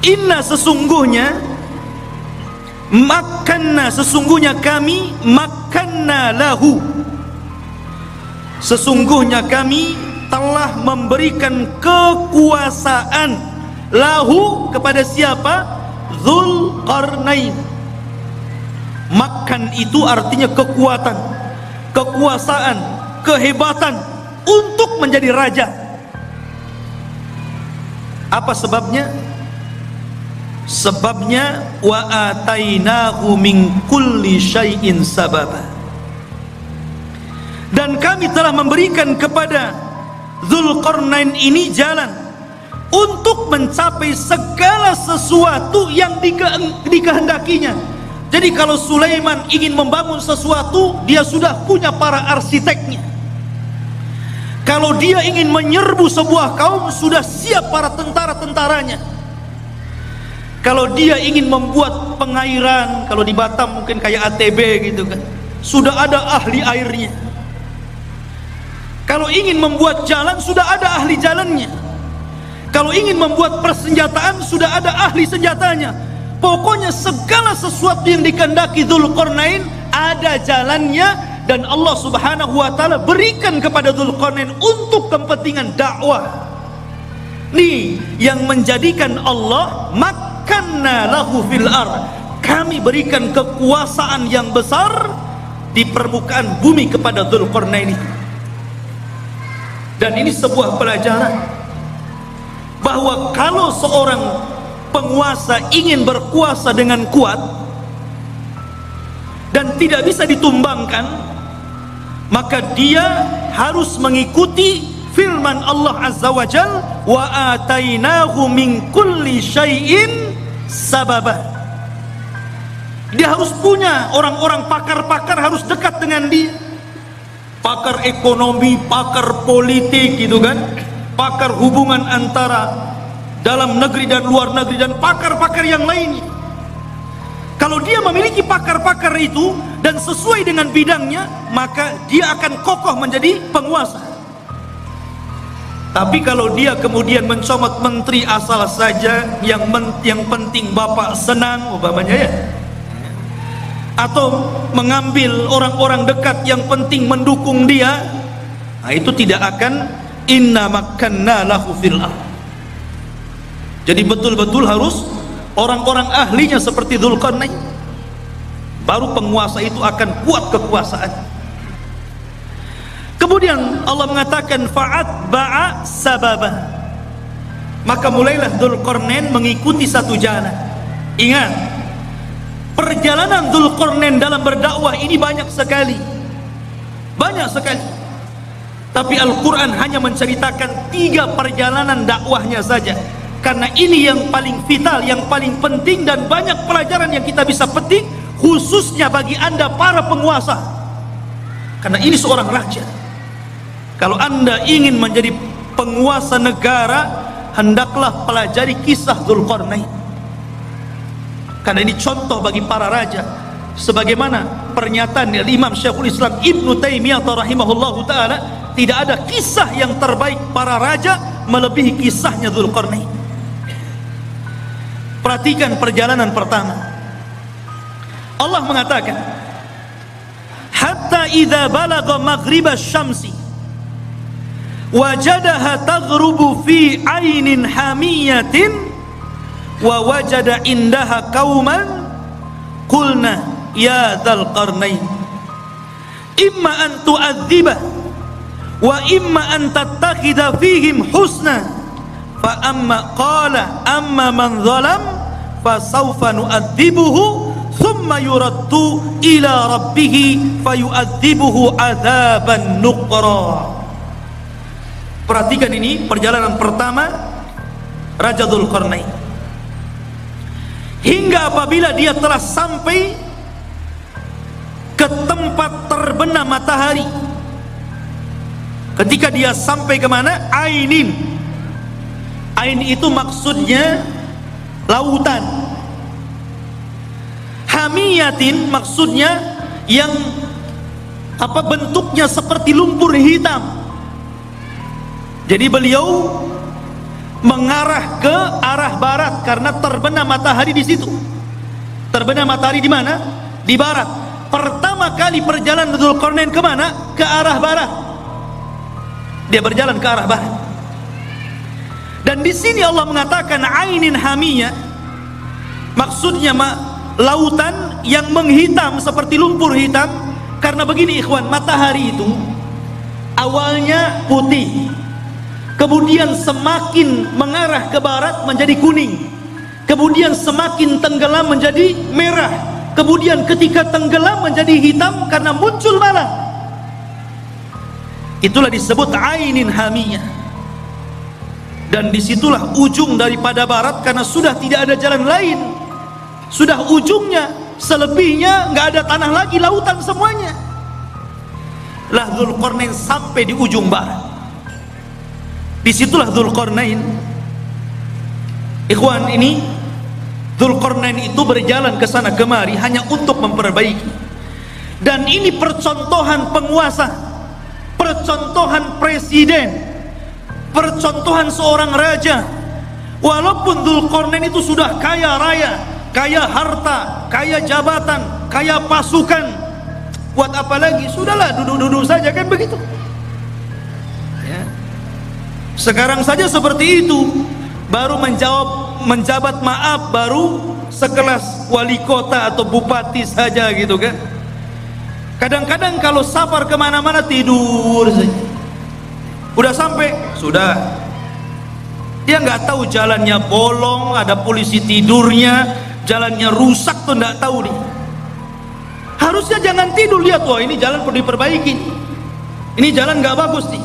A: Inna sesungguhnya, makanna sesungguhnya kami, makanna lahu sesungguhnya kami telah memberikan kekuasaan lahu kepada siapa? Dzulqarnain. Makan itu artinya kekuatan, kekuasaan, kehebatan untuk menjadi raja. Apa sebabnya? Sebabnya wa atainahu min kulli syai'in sababa. Dan kami telah memberikan kepada Dzulqarnain ini jalan untuk mencapai segala sesuatu yang dikehendakinya. Jadi kalau Sulaiman ingin membangun sesuatu, dia sudah punya para arsiteknya. Kalau dia ingin menyerbu sebuah kaum, sudah siap para tentara-tentaranya. Kalau dia ingin membuat pengairan, kalau di Batam mungkin kayak ATB gitu kan, sudah ada ahli airnya. Kalau ingin membuat jalan, sudah ada ahli jalannya. Kalau ingin membuat persenjataan, sudah ada ahli senjatanya. Pokoknya segala sesuatu yang dikehendaki Dzulqarnain ada jalannya, dan Allah Subhanahu wa taala berikan kepada Dzulqarnain untuk kepentingan dakwah. Nih yang menjadikan Allah makanna lahu fil ard, kami berikan kekuasaan yang besar di permukaan bumi kepada Dzulqarnain. Dan ini sebuah pelajaran bahwa kalau seorang penguasa ingin berkuasa dengan kuat dan tidak bisa ditumbangkan, maka dia harus mengikuti firman Allah Azza wa Jal, wa atainahu min kulli syai'in sababa. Dia harus punya orang-orang pakar-pakar, harus dekat dengan dia, pakar ekonomi, pakar politik gitu kan, pakar hubungan antara dalam negeri dan luar negeri, dan pakar-pakar yang lainnya. Kalau dia memiliki pakar-pakar itu dan sesuai dengan bidangnya, maka dia akan kokoh menjadi penguasa. Tapi kalau dia kemudian mencomot menteri asal saja, yang penting bapak senang umpamanya ya, atau mengambil orang-orang dekat yang penting mendukung dia, nah itu tidak akan inna makanna lahu fil ardh. Jadi betul-betul harus orang-orang ahlinya seperti Dzulqarnain, baru penguasa itu akan kuat kekuasaan. Kemudian Allah mengatakan fa'atba'a sababa, maka mulailah Dzulqarnain mengikuti satu jalan. Ingat, perjalanan Dzulqarnain dalam berdakwah ini banyak sekali, banyak sekali. Tapi Al-Quran hanya menceritakan 3 perjalanan dakwahnya saja, karena ini yang paling vital, yang paling penting, dan banyak pelajaran yang kita bisa petik, khususnya bagi anda para penguasa. Karena ini seorang raja, Kalau anda ingin menjadi penguasa negara, hendaklah pelajari kisah Dzulqarnain, karena ini contoh bagi para raja. Sebagaimana pernyataan Imam Syekhul Islam Ibnu Taimiyah rahimahullahu taala, tidak ada kisah yang terbaik para raja melebihi kisahnya Dzulqarnain. Perhatikan perjalanan pertama. Allah mengatakan, hatta idza balagha maghribasy syamsi wajadaha taghrubu fi ainin hamiyatin wa wajada indaha qauman qulna ya dzal qarnain imma an tu'adziba wa imma an tattakhidha fihim husna fa amma qala amma man zalam fa sawfa nu'adzibuhu thumma yuraddu ila rabbih fayu'adzibuhu adzaban nuqra. Perhatikan ini perjalanan pertama Raja Dzulqarnain, hingga apabila dia telah sampai ke tempat terbenam matahari. Ketika dia sampai ke mana? Ainin. Ain itu maksudnya lautan. Hamiyatin maksudnya yang bentuknya seperti lumpur hitam. Jadi beliau mengarah ke arah barat karena terbenam matahari di situ. Terbenam matahari di mana? Di barat. Pertama kali perjalanan Dzulqarnain ke mana? Ke arah barat. Dia berjalan ke arah barat. Dan di sini Allah mengatakan ainin hamiyah, maksudnya lautan yang menghitam seperti lumpur hitam. Karena begini ikhwan, matahari itu awalnya putih, kemudian semakin mengarah ke barat menjadi kuning, kemudian semakin tenggelam menjadi merah, kemudian ketika tenggelam menjadi hitam karena muncul malam. Itulah disebut ainin hamiyah. Dan disitulah ujung daripada barat, karena sudah tidak ada jalan lain, sudah ujungnya. Selebihnya nggak ada tanah lagi, lautan semuanya. Lah Dzulqarnain sampai di ujung barat. Disitulah Dzulqarnain. Ikhwan, ini Dzulqarnain itu berjalan ke sana kemari hanya untuk memperbaiki. Dan ini percontohan penguasa, percontohan presiden, percontohan seorang raja. Walaupun Dzulqarnain itu sudah kaya raya, kaya harta, kaya jabatan, kaya pasukan, buat apa lagi? Sudahlah, duduk-duduk saja, kan begitu ya. Sekarang saja seperti itu, baru menjabat maaf, baru sekelas wali kota atau bupati saja gitu kan. Kadang-kadang kalau safar kemana-mana tidur saja. Udah sampai, sudah. Dia nggak tahu jalannya bolong, ada polisi tidurnya, jalannya rusak tuh nggak tahu nih. Harusnya jangan tidur, lihat, wah ini jalan perlu diperbaiki, ini jalan nggak bagus nih.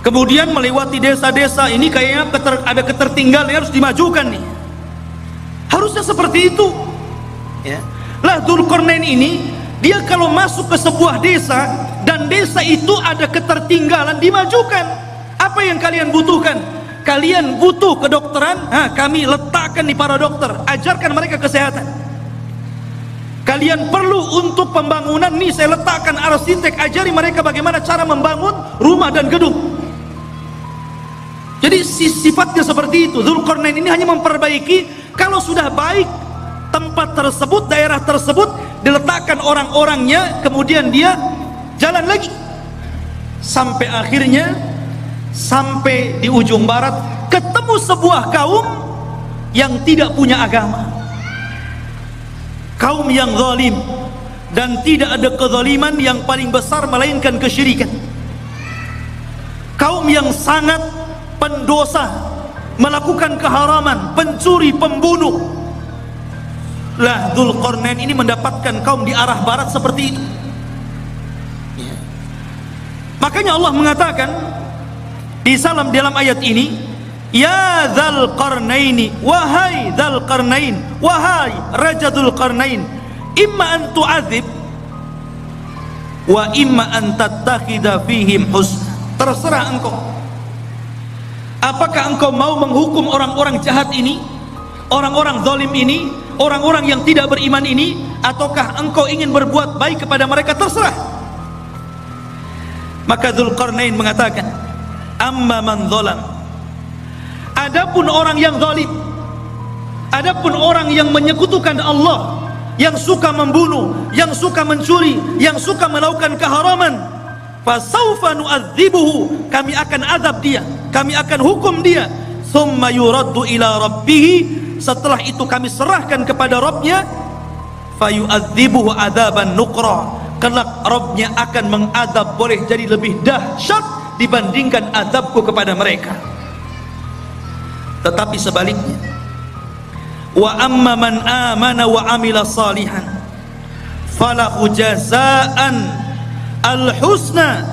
A: Kemudian melewati desa-desa, ini kayaknya ada ketertinggalan, harus dimajukan nih. Harusnya seperti itu ya. Lah Dzulqarnain ini, dia kalau masuk ke sebuah desa dan desa itu ada ketertinggalan, dimajukan. Apa yang kalian butuhkan? Kalian butuh kedokteran? Kami letakkan di para dokter, ajarkan mereka kesehatan. Kalian perlu untuk pembangunan, nih saya letakkan arsitek, ajari mereka bagaimana cara membangun rumah dan gedung. Jadi sifatnya seperti itu. Dzulqarnain ini hanya memperbaiki. Kalau sudah baik tempat tersebut, daerah tersebut, diletakkan orang-orangnya, kemudian dia jalan lagi sampai akhirnya sampai di ujung barat, ketemu sebuah kaum yang tidak punya agama, kaum yang zalim, dan tidak ada kezaliman yang paling besar melainkan kesyirikan. Kaum yang sangat pendosa, melakukan keharaman, pencuri, pembunuh. Lah Dzulqarnain ini mendapatkan kaum di arah barat seperti itu ya. Makanya Allah mengatakan di dalam ayat ini, ya Dzal Qarnaini, wahai Dzal Qarnain, wahai Raja Dzulqarnain, imma an tu'adzib, wa imma an tattakhidha fihim husna. Terserah engkau, apakah engkau mau menghukum orang-orang jahat ini, orang-orang zalim ini, orang-orang yang tidak beriman ini, ataukah engkau ingin berbuat baik kepada mereka? Terserah. Maka Dzulqarnain mengatakan, amma man zalam, adapun orang yang zalim, adapun orang yang menyekutukan Allah, yang suka membunuh, yang suka mencuri, yang suka melakukan keharaman, fasaufa nu'adzibuhu, kami akan azab dia, kami akan hukum dia, thumma yuraddu ila rabbih, setelah itu kami serahkan kepada Rabbnya, fayu'adzibuhu adzaban nuqra, kelak Rabbnya akan mengadab boleh jadi lebih dahsyat dibandingkan azabku kepada mereka. Tetapi sebaliknya, wa amma man amana wa amila salihan falahu jazaan al-husna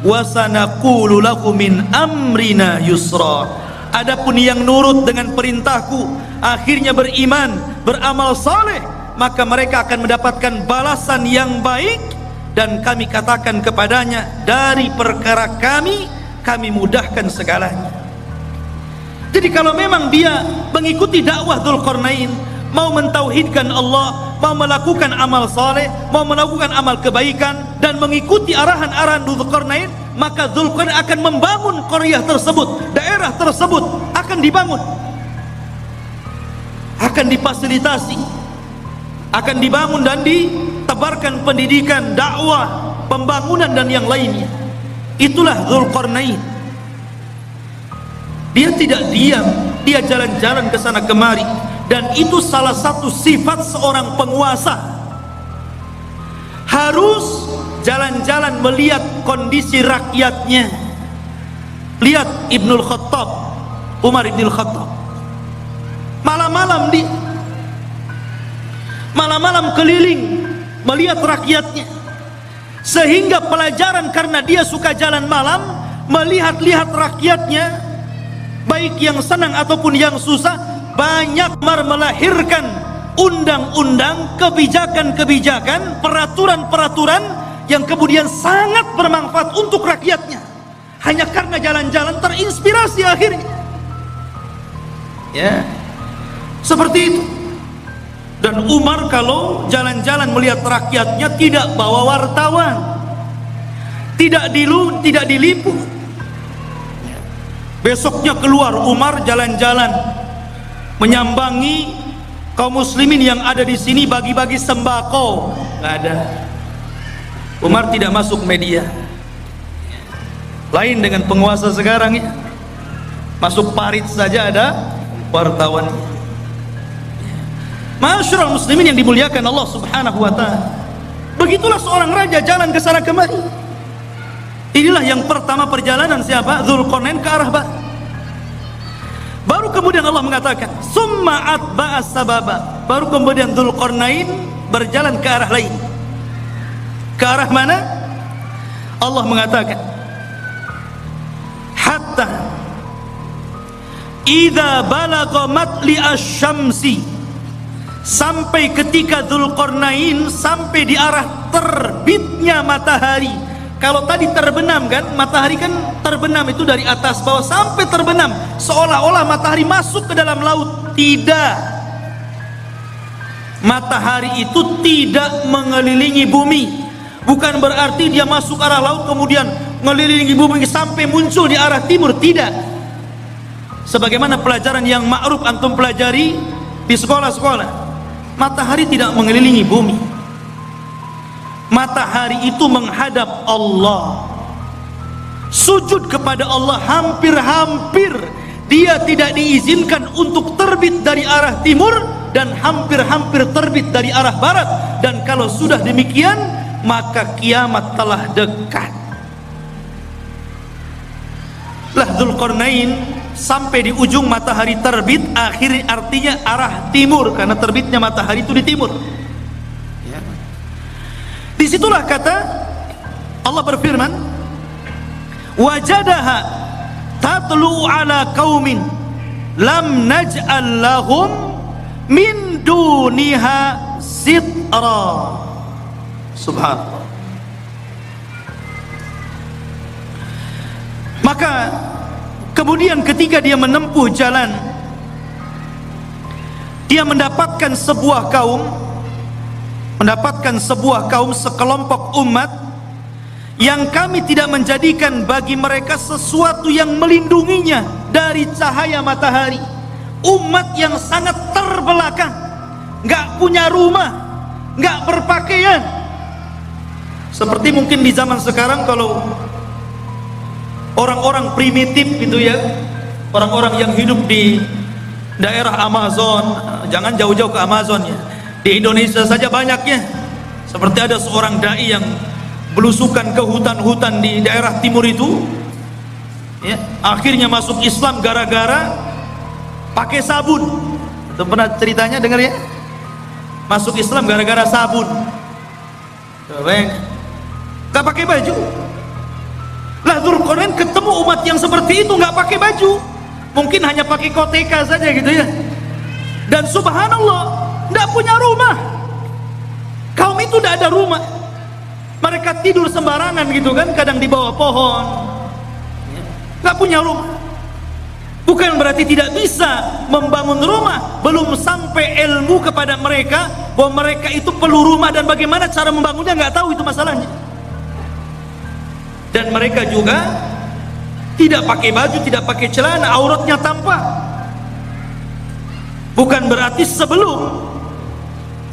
A: wa sanaqulu lahu min amrina yusra. Adapun yang nurut dengan perintahku, akhirnya beriman, beramal saleh, maka mereka akan mendapatkan balasan yang baik, dan kami katakan kepadanya, dari perkara kami mudahkan segalanya. Jadi kalau memang dia mengikuti dakwah Dzulqarnain, mau mentauhidkan Allah, mau melakukan amal saleh, mau melakukan amal kebaikan, dan mengikuti arahan-arahan Dzulqarnain, maka Dzulqarnain akan membangun qaryah tersebut, daerah tersebut akan dibangun, akan difasilitasi, akan dibangun dan ditebarkan pendidikan, dakwah, pembangunan dan yang lainnya. Itulah Dzulqarnain. Dia tidak diam, dia jalan-jalan ke sana kemari, dan itu salah satu sifat seorang penguasa. Harus jalan-jalan melihat kondisi rakyatnya. Lihat Ibnul Khattab, Umar Ibnul Khattab, malam-malam malam-malam keliling melihat rakyatnya, sehingga pelajaran karena dia suka jalan malam, melihat-lihat rakyatnya, baik yang senang ataupun yang susah, banyak melahirkan undang-undang, kebijakan-kebijakan, peraturan-peraturan yang kemudian sangat bermanfaat untuk rakyatnya, hanya karena jalan-jalan terinspirasi akhirnya. Ya, seperti itu. Dan Umar kalau jalan-jalan melihat rakyatnya tidak bawa wartawan, tidak diliput. Besoknya keluar Umar jalan-jalan menyambangi kaum muslimin yang ada di sini, bagi-bagi sembako. Nggak ada. Umar tidak masuk media. Lain dengan penguasa sekarang ya. Masuk parit saja ada wartawan. Masyarul muslimin yang dimuliakan Allah Subhanahu wa taala. Begitulah seorang raja jalan ke sana kemari. Inilah yang pertama perjalanan siapa? Dzulqarnain ke arah barat. Baru kemudian Allah mengatakan, summa atba'a sababa. Baru kemudian Dzulqarnain berjalan ke arah lain. Ke arah mana? Allah mengatakan, hatta idza balagha matli asy-syamsi, sampai ketika Dzulqarnain sampai di arah terbitnya matahari. Kalau tadi terbenam kan, matahari kan terbenam itu dari atas bawah sampai terbenam, seolah-olah matahari masuk ke dalam laut. Tidak. Matahari itu tidak mengelilingi bumi. Bukan berarti dia masuk arah laut kemudian mengelilingi bumi sampai muncul di arah timur. Tidak. Sebagaimana pelajaran yang ma'ruf antum pelajari di sekolah-sekolah, matahari tidak mengelilingi bumi. Matahari itu menghadap Allah, sujud kepada Allah, hampir-hampir dia tidak diizinkan untuk terbit dari arah timur, dan hampir-hampir terbit dari arah barat. Dan kalau sudah demikian, maka kiamat telah dekat. Lah Dzulqarnain sampai di ujung matahari terbit, akhirnya artinya arah timur, karena terbitnya matahari itu di timur. Disitulah kata Allah berfirman, wajadaha tatlu ala qaumin lam naj'al lahum min duniha sitra. Subhanallah. Maka kemudian ketika dia menempuh jalan, dia mendapatkan sebuah kaum, sekelompok umat yang kami tidak menjadikan bagi mereka sesuatu yang melindunginya dari cahaya matahari. Umat yang sangat terbelakang, gak punya rumah, gak berpakaian. Seperti mungkin di zaman sekarang kalau orang-orang primitif gitu ya, orang-orang yang hidup di daerah Amazon, jangan jauh-jauh ke Amazon ya, di Indonesia saja banyaknya. Seperti ada seorang dai yang belusukan ke hutan-hutan di daerah timur itu ya, akhirnya masuk Islam gara-gara pakai sabun. Itu pernah ceritanya dengar ya, masuk Islam gara-gara sabun. Gak pakai baju. Lah Dzulqarnain ketemu umat yang seperti itu gak pakai baju, mungkin hanya pakai koteka saja gitu ya, dan subhanallah gak punya rumah. Kaum itu gak ada rumah, mereka tidur sembarangan gitu kan, kadang di bawah pohon, gak punya rumah. Bukan berarti tidak bisa membangun rumah, belum sampai ilmu kepada mereka bahwa mereka itu perlu rumah dan bagaimana cara membangunnya gak tahu, itu masalahnya. Dan mereka juga tidak pakai baju, tidak pakai celana, auratnya tampak. Bukan berarti sebelum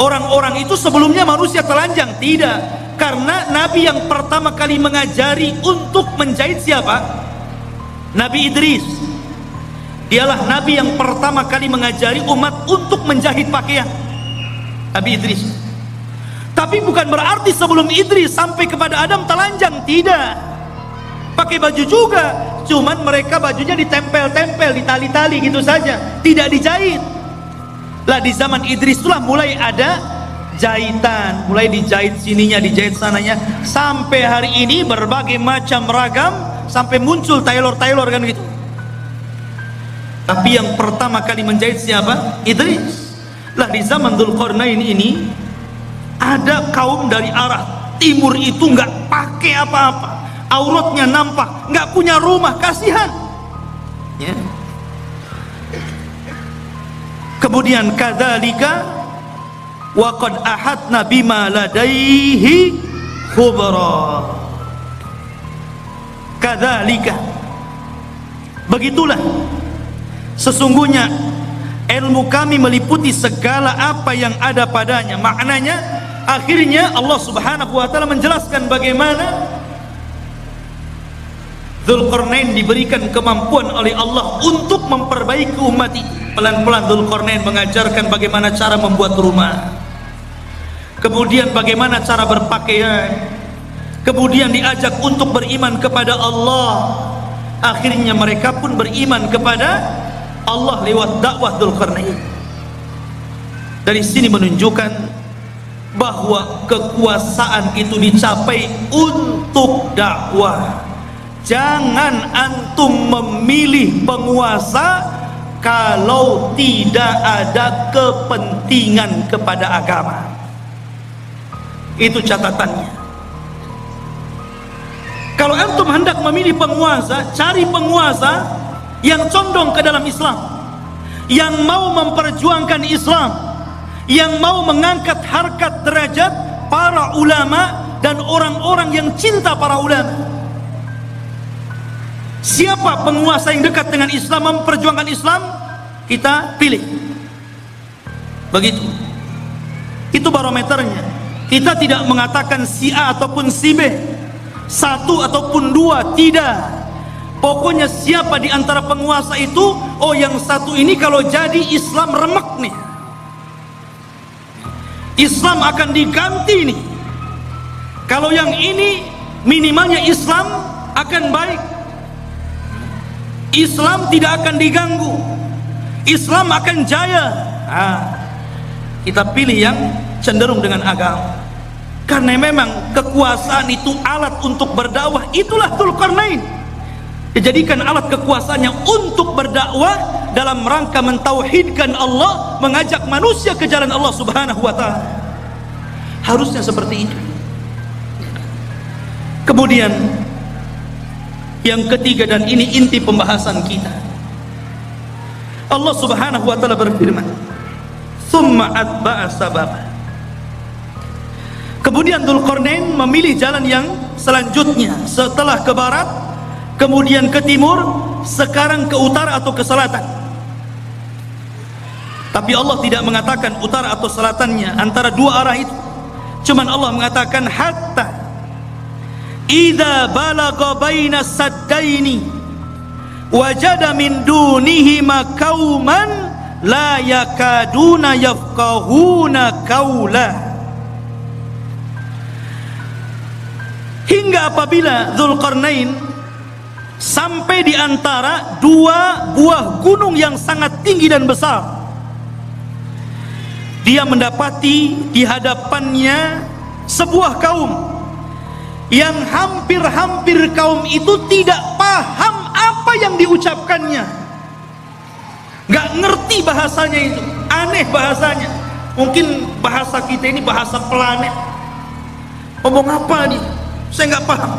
A: orang-orang itu sebelumnya manusia telanjang, tidak. Karena Nabi yang pertama kali mengajari untuk menjahit siapa? Nabi Idris. Dialah Nabi yang pertama kali mengajari umat untuk menjahit pakaian. Nabi Idris. Tapi bukan berarti sebelum Idris sampai kepada Adam telanjang, tidak. Pakai baju juga, cuman mereka bajunya ditempel-tempel, ditali-tali gitu saja, tidak dijahit. Lah di zaman Idris itulah mulai ada jahitan, mulai dijahit sininya, dijahit sananya, sampai hari ini berbagai macam ragam, sampai muncul tailor-tailor kan gitu. Tapi yang pertama kali menjahit siapa? Idris. Lah di zaman Dzulqarnain ini ada kaum dari arah timur itu nggak pakai apa-apa, auratnya nampak, nggak punya rumah, kasihan ya. Kemudian kadzalika wa qad ahadna bima ladaihi khubra. Kadzalika, begitulah sesungguhnya ilmu kami meliputi segala apa yang ada padanya. Maknanya akhirnya Allah Subhanahu wa taala menjelaskan bagaimana Dzulqarnain diberikan kemampuan oleh Allah untuk memperbaiki umat ini. Pelan-pelan Dzulqarnain mengajarkan bagaimana cara membuat rumah, kemudian bagaimana cara berpakaian, kemudian diajak untuk beriman kepada Allah. Akhirnya mereka pun beriman kepada Allah lewat dakwah Dzulqarnain. Dari sini menunjukkan bahwa kekuasaan itu dicapai untuk dakwah. Jangan antum memilih penguasa kalau tidak ada kepentingan kepada agama. Itu catatannya. Kalau antum hendak memilih penguasa, cari penguasa yang condong ke dalam Islam, yang mau memperjuangkan Islam, yang mau mengangkat harkat derajat para ulama dan orang-orang yang cinta para ulama. Siapa penguasa yang dekat dengan Islam, memperjuangkan Islam, kita pilih. Begitu. Itu barometernya. Kita tidak mengatakan si A ataupun si B, satu ataupun dua, tidak. Pokoknya siapa di antara penguasa itu, oh yang satu ini kalau jadi Islam remek nih, Islam akan diganti nih. Kalau yang ini minimalnya Islam akan baik, Islam tidak akan diganggu, Islam akan jaya. Kita pilih yang cenderung dengan agama. Karena memang kekuasaan itu alat untuk berdakwah. Itulah Dzulqarnain, dijadikan alat kekuasaannya untuk berdakwah dalam rangka mentauhidkan Allah, mengajak manusia ke jalan Allah Subhanahu wa taala. Harusnya seperti itu. Kemudian Yang ketiga, dan ini inti pembahasan kita, Allah Subhanahu wa taala berfirman, "Tsumma atba'a sababa." Kemudian Dzulqarnain memilih jalan yang selanjutnya, setelah ke barat, kemudian ke timur, sekarang ke utara atau ke selatan. Tapi Allah tidak mengatakan utara atau selatannya, antara dua arah itu. Cuman Allah mengatakan hatta idza balagha baina saddaini wajada min dunihima qauman la yakaduna yafqahuna qaula. Hingga apabila Dzulqarnain sampai di antara dua buah gunung yang sangat tinggi dan besar, dia mendapati di hadapannya sebuah kaum yang hampir-hampir kaum itu tidak paham apa yang diucapkannya, gak ngerti bahasanya itu, aneh bahasanya. Mungkin bahasa kita ini bahasa planet, ngomong apa nih, saya gak paham.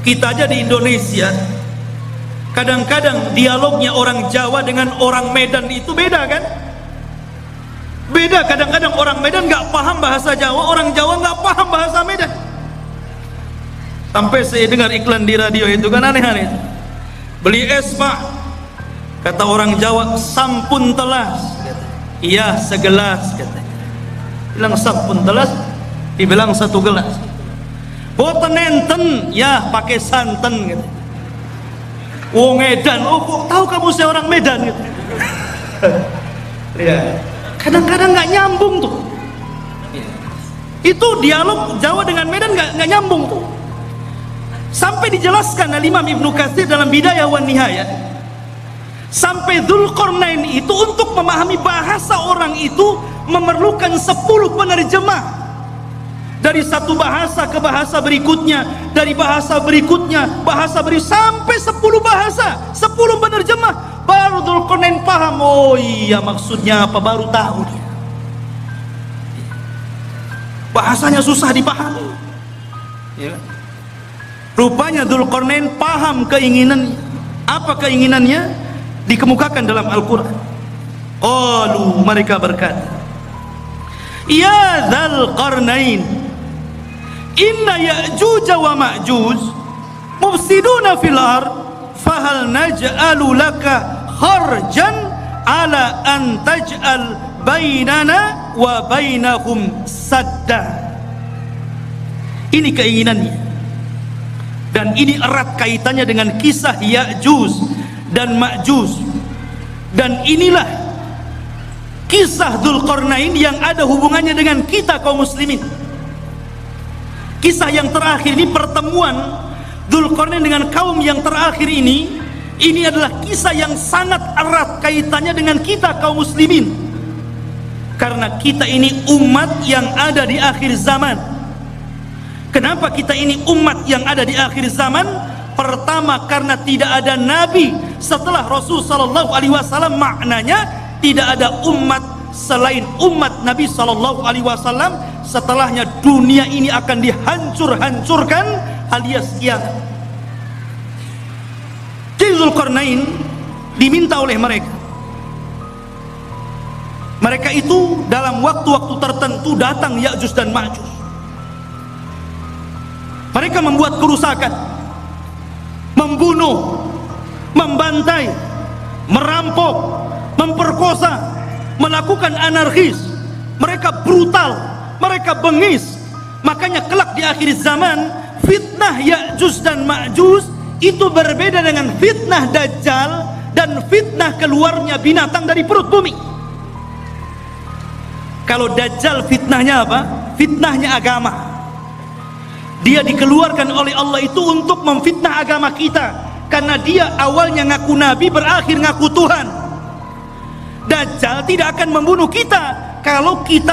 A: Kita aja di Indonesia kadang-kadang dialognya orang Jawa dengan orang Medan itu beda kan? Beda, kadang-kadang orang Medan gak paham bahasa Jawa, orang Jawa gak paham bahasa Medan. Sampai saya dengar iklan di radio itu kan aneh-aneh. Beli es pak, kata orang Jawa, sampun telas. Iya segelas katanya. Bilang sampun telas, dibilang satu gelas. Boten enten, ya pakai santen gitu. Wong Medan, oh kok tahu kamu saya orang Medan gitu. Ya. Kadang-kadang nggak nyambung tuh. Itu dialog Jawa dengan Medan nggak nyambung tuh. Sampai dijelaskan oleh Imam Ibnu Katsir dalam Bidayah wan Nihayah, sampai Dzulqarnain itu untuk memahami bahasa orang itu memerlukan 10 penerjemah. Dari satu bahasa ke bahasa berikutnya, dari bahasa berikutnya bahasa sampai 10 bahasa, 10 penerjemah, baru Dzulqarnain paham. Oh iya maksudnya apa, baru tahu dia. Bahasanya susah dipahami ya. Rupanya Dzulqarnain paham keinginannya. Apa keinginannya? Dikemukakan dalam Al-Quran. Qalu, mereka berkata, ya Dzulqarnain, inna Ya'juj wa Ma'juj mufsiduna fil ard, fahal naj'alu laka kharjan ala an taj'al bainana wa bainahum sadda. Ini keinginannya, dan ini erat kaitannya dengan kisah Ya'juj dan Ma'juj. Dan inilah kisah Dzulqarnain yang ada hubungannya dengan kita kaum muslimin. Kisah yang terakhir ini, pertemuan Dzulqarnain dengan kaum yang terakhir ini adalah kisah yang sangat erat kaitannya dengan kita kaum muslimin. Karena kita ini umat yang ada di akhir zaman. Kenapa kita ini umat yang ada di akhir zaman? Pertama, karena tidak ada nabi setelah Rasul sallallahu alaihi wasallam. Maknanya tidak ada umat selain umat Nabi sallallahu alaihi wasallam. Setelahnya dunia ini akan dihancur-hancurkan alias kiamat. Jadi Dzulqarnain diminta oleh mereka itu dalam waktu-waktu tertentu datang Ya'juj dan Ma'juj. Mereka membuat kerusakan, membunuh, membantai, merampok, memperkosa, melakukan anarkis. Mereka brutal, mereka bengis. Makanya kelak di akhir zaman, fitnah Ya'juj dan Ma'juj itu berbeda dengan fitnah Dajjal dan fitnah keluarnya binatang dari perut bumi. Kalau Dajjal fitnahnya apa? Fitnahnya agama. Dia dikeluarkan oleh Allah itu untuk memfitnah agama kita, karena dia awalnya ngaku nabi, berakhir ngaku Tuhan. Dajjal tidak akan membunuh kita kalau kita